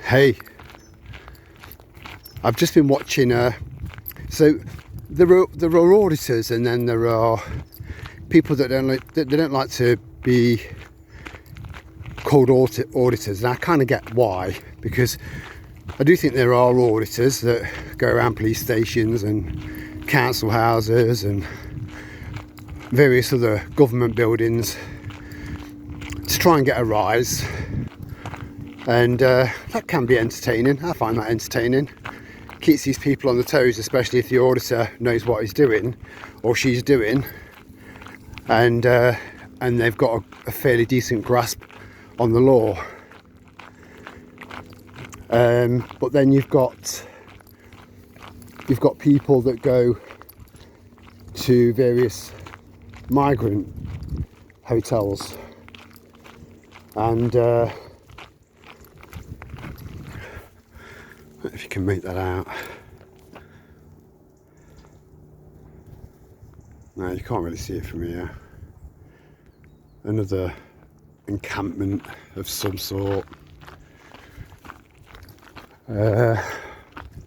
Hey, I've just been watching. So there are auditors, and then there are people that don't like to be called auditors, and I kind of get why, because I do think there are auditors that go around police stations and council houses and various other government buildings to try and get a rise, and that can be entertaining. I find that entertaining. Keeps these people on the toes, especially if the auditor knows what he's doing or she's doing, and they've got a fairly decent grasp on the law. But then you've got people that go to various migrant hotels, and if you can make that out. No, you can't really see it from here. Another encampment of some sort.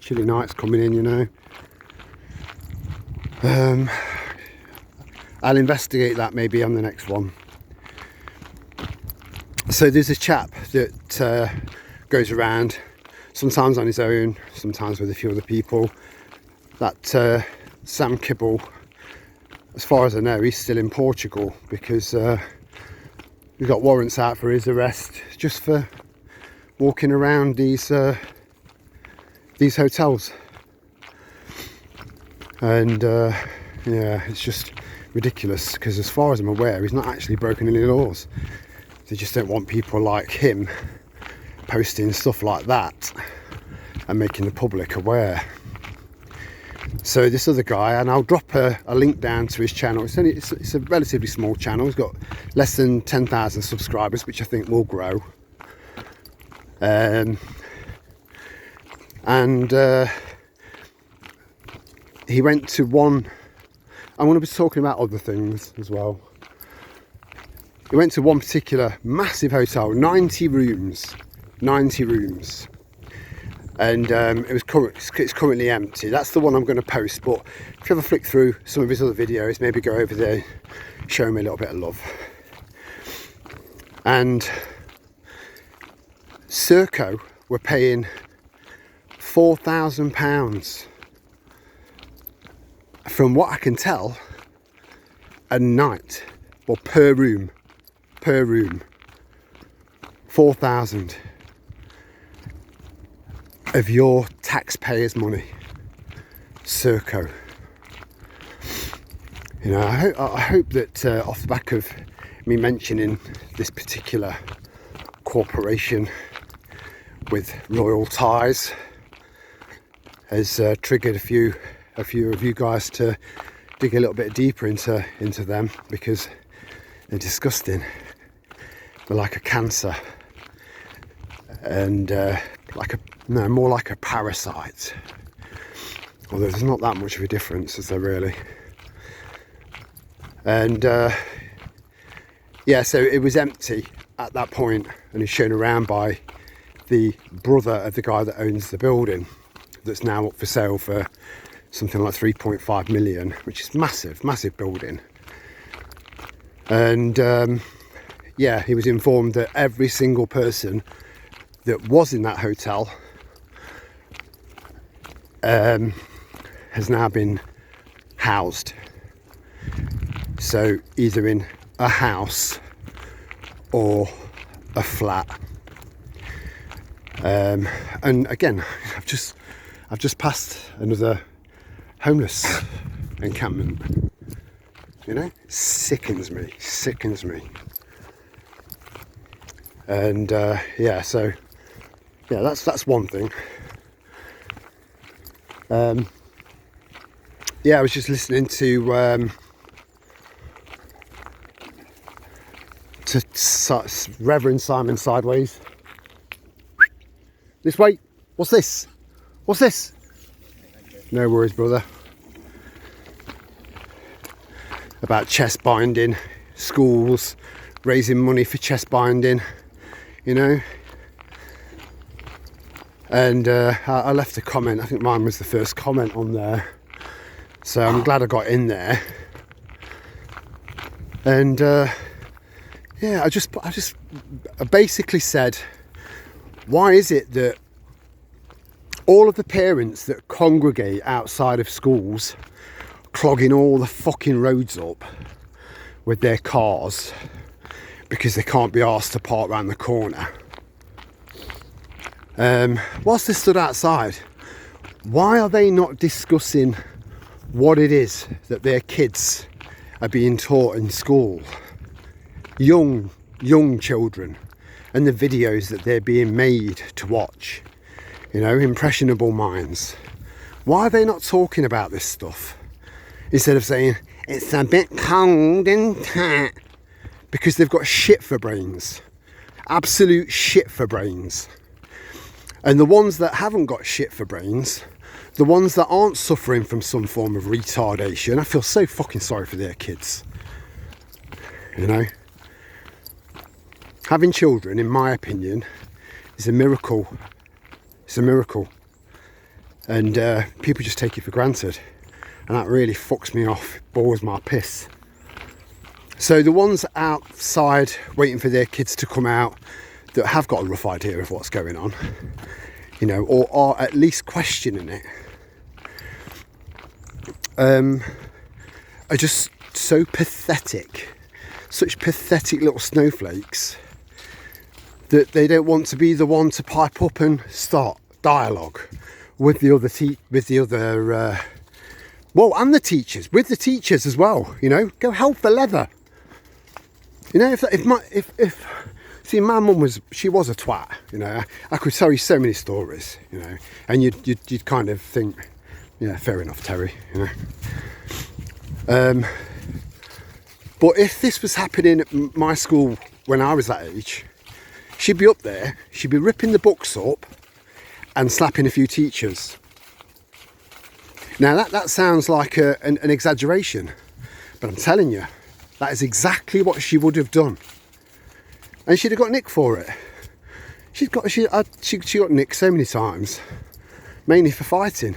Chilly nights coming in, you know. I'll investigate that maybe on the next one. So there's a chap that goes around, sometimes on his own, sometimes with a few other people. That Sam Kibble, as far as I know, he's still in Portugal, because he's got warrants out for his arrest just for walking around these hotels. And yeah, it's just ridiculous, because as far as I'm aware, he's not actually broken any laws. They just don't want people like him posting stuff like that and making the public aware. So this other guy, and I'll drop a link down to his channel. It's a relatively small channel. He's got less than 10,000 subscribers, which I think will grow. And he went to one. I'm going to be talking about other things as well. He went to one particular massive hotel, 90 rooms, and it's currently empty. That's the one I'm going to post. But if you ever flick through some of his other videos, maybe go over there, show me a little bit of love. And Serco were paying £4,000, from what I can tell, a night, or per room, 4,000 of your taxpayers' money. Serco. You know, I hope that off the back of me mentioning this particular corporation with royal ties has triggered a few of you guys to dig a little bit deeper into them, because they're disgusting. They're like a cancer, and more like a parasite. Although there's not that much of a difference, is there really? And yeah, so it was empty at that point, and it's shown around by the brother of the guy that owns the building, that's now up for sale for something like 3.5 million, which is massive building. And yeah, he was informed that every single person that was in that hotel has now been housed. So either in a house or a flat. And again, I've just passed another homeless encampment. You know, sickens me. And yeah, so yeah, that's one thing. Yeah, I was just listening to Reverend Simon Sideways. This way. What's this? No worries, brother. About chest binding, schools raising money for chest binding, you know. And I left a comment. I think mine was the first comment on there, so I'm glad I got in there. And yeah, I basically said, why is it that all of the parents that congregate outside of schools, clogging all the fucking roads up with their cars because they can't be asked to park around the corner, whilst they stood outside, why are they not discussing what it is that their kids are being taught in school? Young children, and the videos that they're being made to watch, you know, impressionable minds. Why are they not talking about this stuff? Instead of saying, it's a bit cold, isn't it? Because they've got shit for brains. Absolute shit for brains. And the ones that haven't got shit for brains, the ones that aren't suffering from some form of retardation, I feel so fucking sorry for their kids. You know? Having children, in my opinion, is a miracle. It's a miracle. And people just take it for granted. And that really fucks me off, bores my piss. So the ones outside waiting for their kids to come out that have got a rough idea of what's going on, you know, or are at least questioning it, are just so pathetic, such pathetic little snowflakes, that they don't want to be the one to pipe up and start dialogue with the other and the teachers, with the teachers as well. You know, go hell for leather. You know, if see, my mum was a twat. You know, I could tell you so many stories. You know, and you'd kind of think, yeah, fair enough, Terry. You know, but if this was happening at my school when I was that age, she'd be up there, she'd be ripping the books up and slapping a few teachers. Now that sounds like an exaggeration, but I'm telling you, that is exactly what she would have done. And she'd have got nicked for it. She got nicked so many times, mainly for fighting.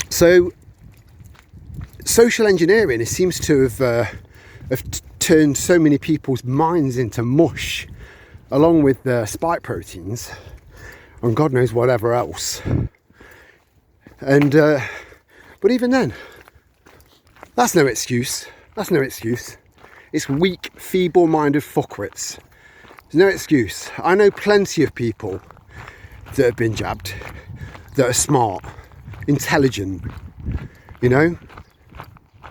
So social engineering, it seems to have turned so many people's minds into mush, along with spike proteins and God knows whatever else. And but even then, that's no excuse. That's no excuse. It's weak, feeble-minded fuckwits. There's no excuse. I know plenty of people that have been jabbed, that are smart, intelligent, you know,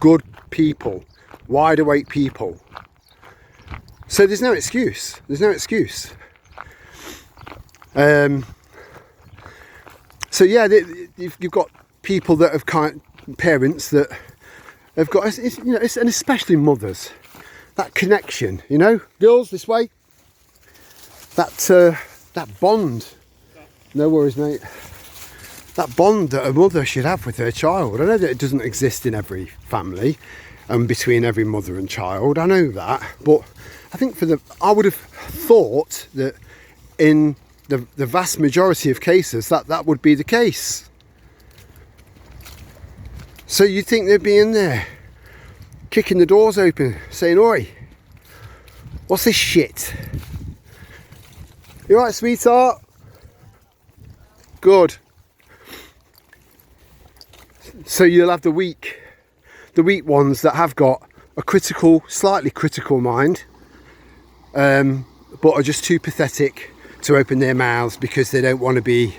good people, wide awake people. So there's no excuse. There's no excuse. So yeah, you've got people that have parents that have got, you know, and especially mothers, that connection, you know, girls this way, that bond. No worries, mate. That bond that a mother should have with her child. I know that it doesn't exist in every family and between every mother and child. I know that, but I think I would have thought that in the vast majority of cases that would be the case. So you'd think they'd be in there kicking the doors open, saying, "Oi, what's this shit? You alright, sweetheart? Good." So you'll have the weak ones that have got a slightly critical mind, but are just too pathetic to open their mouths because they don't want to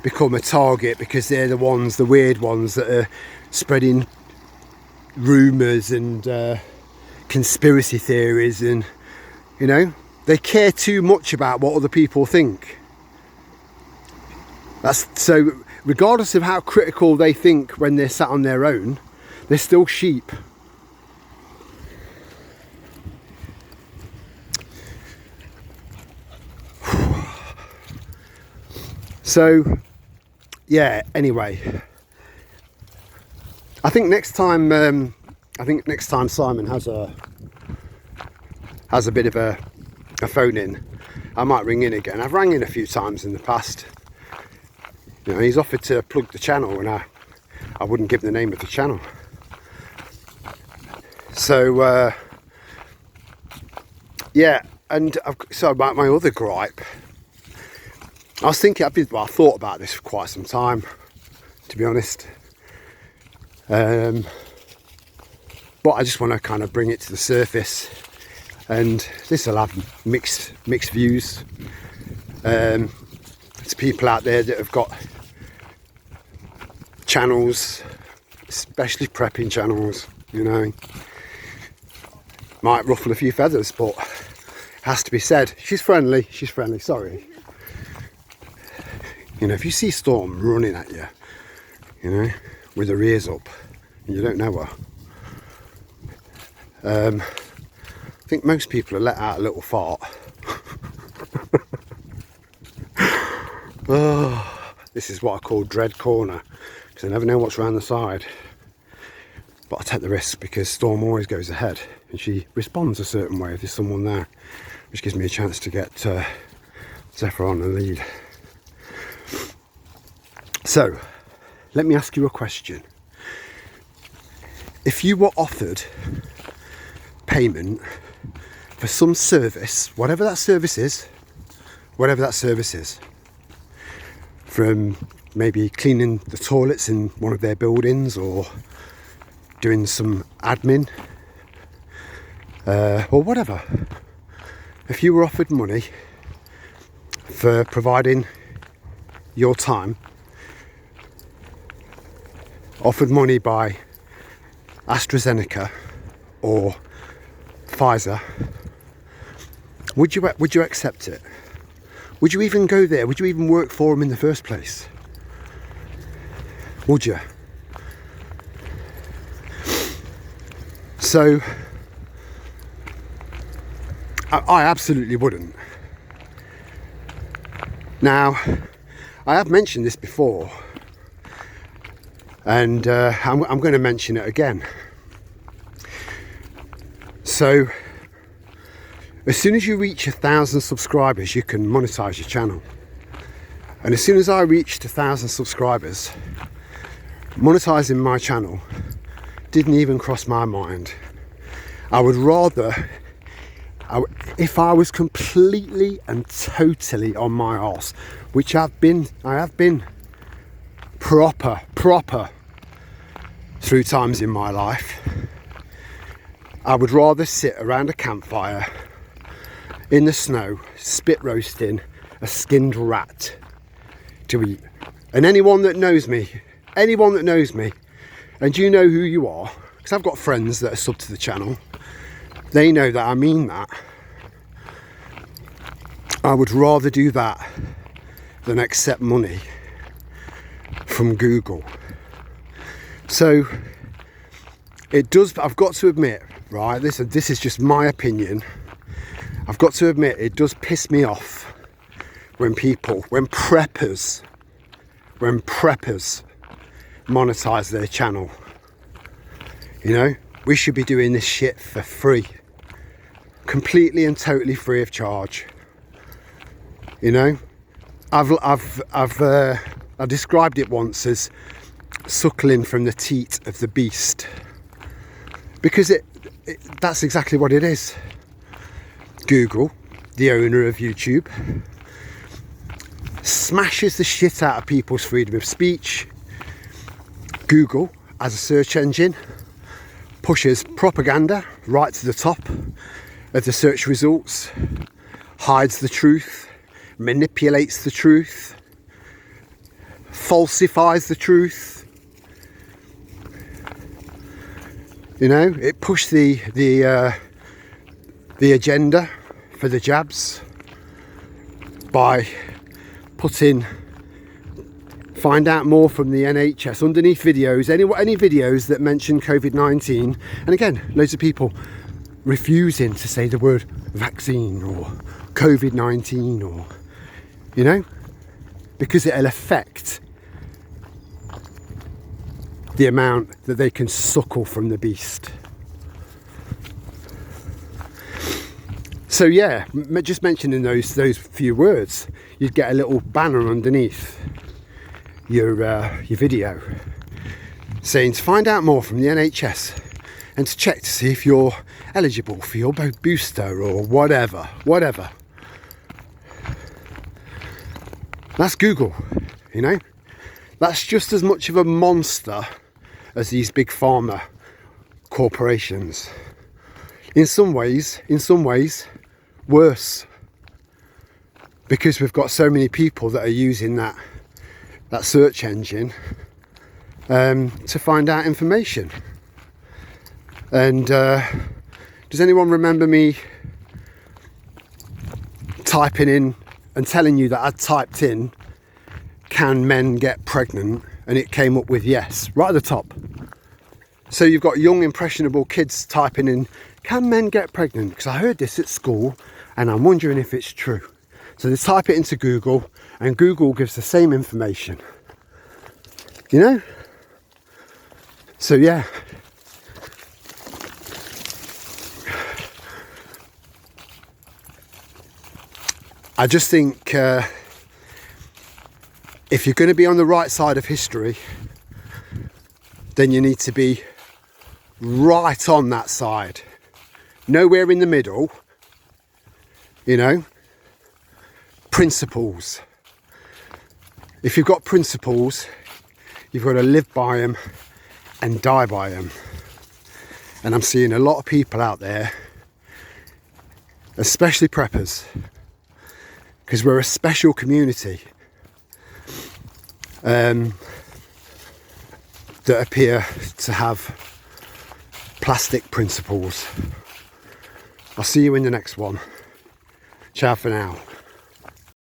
become a target, because they're the weird ones that are spreading rumours and conspiracy theories, and you know, they care too much about what other people think. So regardless of how critical they think when they're sat on their own, they're still sheep. So yeah, anyway, I think next time Simon has a bit of a phone in, I might ring in again. I've rang in a few times in the past. You know, he's offered to plug the channel, and I wouldn't give the name of the channel. So yeah, and so about my other gripe, I thought about this for quite some time, to be honest. But I just want to kind of bring it to the surface, and this will have mixed views. There's people out there that have got channels, especially prepping channels, you know, might ruffle a few feathers, but has to be said. She's friendly, sorry. You know, if you see Storm running at you, you know, with her ears up, and you don't know her, I think most people are let out a little fart. Oh, this is what I call dread corner, because I never know what's around the side. But I take the risk because Storm always goes ahead, and she responds a certain way if there's someone there, which gives me a chance to get Zephyr on the lead. So, let me ask you a question. If you were offered payment for some service, whatever that service is, from maybe cleaning the toilets in one of their buildings, or doing some admin, or whatever. If you were offered money for providing your time, offered money by AstraZeneca or Pfizer, would you accept it? Would you even go there? Would you even work for them in the first place? Would you? So, I absolutely wouldn't. Now, I have mentioned this before, and I'm going to mention it again. So, as soon as you reach 1,000 subscribers, you can monetize your channel. And as soon as I reached 1,000 subscribers, monetizing my channel didn't even cross my mind. I would rather, if I was completely and totally on my arse, which I have been proper through times in my life, I would rather sit around a campfire in the snow, spit roasting a skinned rat to eat. And anyone that knows me, and you know who you are, because I've got friends that are sub to the channel, they know that I mean that. I would rather do that than accept money from Google. So it does, I've got to admit, right, this is just my opinion, I've got to admit, it does piss me off when preppers monetize their channel. You know, we should be doing this shit for free, completely and totally free of charge. You know, I described it once as suckling from the teat of the beast, because that's exactly what it is. Google, the owner of YouTube, smashes the shit out of people's freedom of speech. Google, as a search engine, pushes propaganda right to the top of the search results, hides the truth, manipulates the truth, falsifies the truth. You know, it pushed the agenda for the jabs by putting find out more from the NHS underneath videos, any videos that mention COVID-19, and again, loads of people refusing to say the word vaccine or COVID-19, or, you know, because it'll affect the amount that they can suckle from the beast. So yeah, just mentioning those few words, you'd get a little banner underneath your video saying to find out more from the NHS and to check to see if you're eligible for your booster or whatever. That's Google, you know. That's just as much of a monster as these big pharma corporations. In some ways worse, because we've got so many people that are using that search engine to find out information. And does anyone remember me typing in and telling you that I'd typed in, can men get pregnant, and it came up with yes, right at the top. So you've got young impressionable kids typing in, can men get pregnant? Because I heard this at school and I'm wondering if it's true. So they type it into Google and Google gives the same information, you know. So yeah, I just think if you're going to be on the right side of history, then you need to be right on that side, nowhere in the middle, you know. Principles. If you've got principles, you've got to live by them and die by them. And I'm seeing a lot of people out there, especially preppers, because we're a special community, that appear to have plastic principles. I'll see you in the next one. Ciao for now.